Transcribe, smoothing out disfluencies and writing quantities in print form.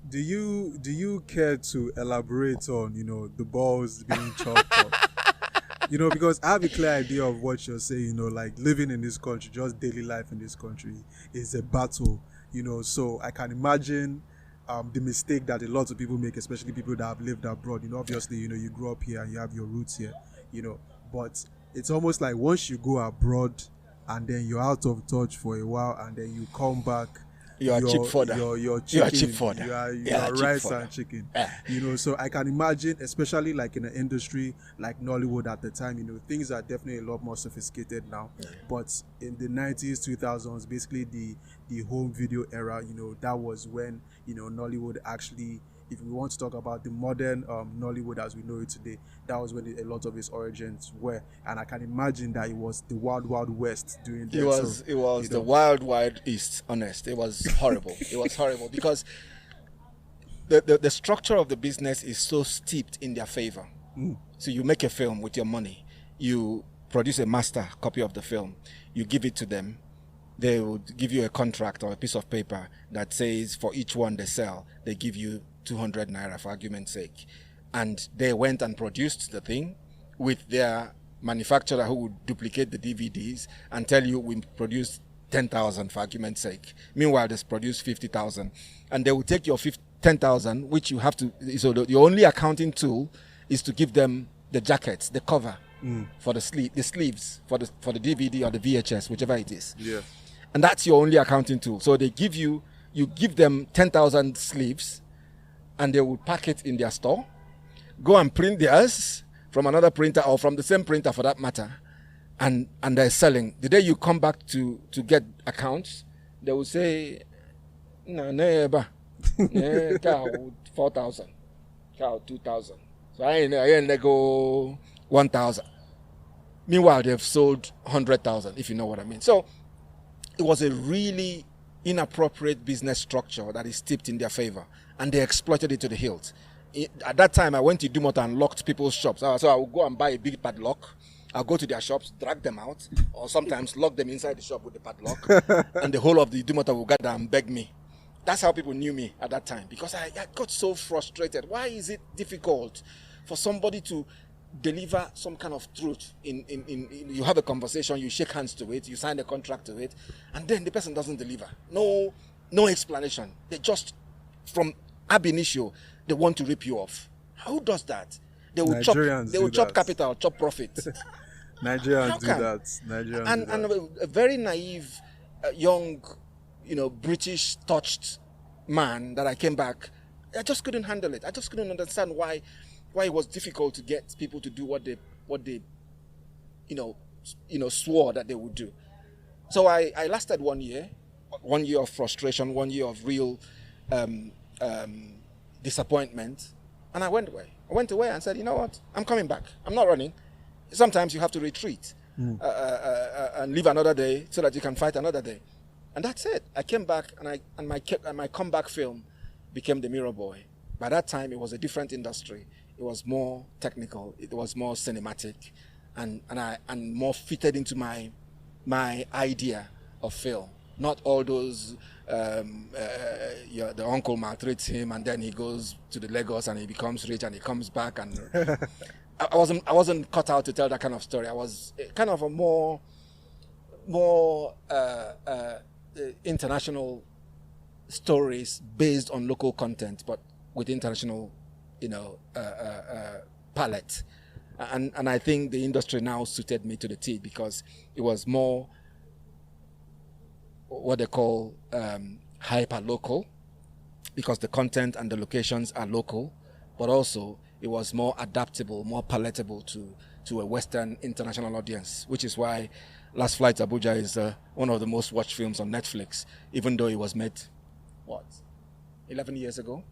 Do you care to elaborate on the balls being chopped up? Because I have a clear idea of what you're saying. Like living in this country, just daily life in this country is a battle. So I can imagine the mistake that a lot of people make, especially people that have lived abroad. Obviously, you grew up here and you have your roots here. But it's almost like once you go abroad and then you're out of touch for a while and then you come back, you are cheap fodder. Your chicken, you are cheap fodder. You are rice fodder. And chicken. So I can imagine, especially like in an industry like Nollywood at the time, things are definitely a lot more sophisticated now. But in the 90s, 2000s, basically the home video era, that was when Nollywood actually, if we want to talk about the modern Nollywood as we know it today, that was when a lot of its origins were. And I can imagine that it was the wild, wild west during that. It was the wild, wild east, honest. It was horrible. It was horrible because the structure of the business is so steeped in their favor. So you make a film with your money. You produce a master copy of the film. You give it to them. They would give you a contract or a piece of paper that says for each one they sell, they give you 200 naira for argument's sake. And they went and produced the thing with their manufacturer who would duplicate the DVDs and tell you we produced 10,000 for argument's sake. Meanwhile, they produced 50,000. And they will take your 10,000, which you have to, so your only accounting tool is to give them the jackets, the cover for the sleeves for the DVD or the VHS, whichever it is. Yeah. And that's your only accounting tool. So they give you give them 10,000 sleeves and they will pack it in their store, go and print theirs from another printer or from the same printer for that matter, and they're selling. The day you come back to get accounts, they will say, no, neighbor, cow 4,000, cow 2,000. So I ain't go 1,000. Meanwhile, they've sold 100,000, if you know what I mean. So it was a really inappropriate business structure that is steeped in their favor, and they exploited it to the hilt. At that time, I went to Dumota and locked people's shops. So I would go and buy a big padlock. I'll go to their shops, drag them out, or sometimes lock them inside the shop with the padlock, and the whole of the Dumota will gather and beg me. That's how people knew me at that time, because I got so frustrated. Why is it difficult for somebody to deliver some kind of truth you have a conversation, you shake hands to it, you sign a contract to it, and then the person doesn't deliver? No explanation. They just, from ab initio, they want to rip you off. Who does that? They will chop capital, chop profit. Nigerians do that. Nigerians and a very naive, young, British touched man that I came back, I just couldn't handle it. I just couldn't understand why it was difficult to get people to do what they swore that they would do. So I lasted 1 year of frustration, 1 year of real disappointment, and I went away. I went away and said, you know what, I'm coming back. I'm not running. Sometimes you have to retreat and live another day so that you can fight another day. And that's it. I came back, and my comeback film became The Mirror Boy. By that time, it was a different industry. It was more technical. It was more cinematic, and more fitted into my idea of film. Not all those. The uncle maltreats him, and then he goes to the Lagos and he becomes rich and he comes back. And I wasn't cut out to tell that kind of story. I was kind of a more international stories based on local content, but with international, palette. And I think the industry now suited me to the T, because it was more what they call hyper local, because the content and the locations are local, but also it was more adaptable, more palatable to a Western international audience, which is why Last Flight Abuja is one of the most watched films on Netflix, even though it was made, 11 years ago?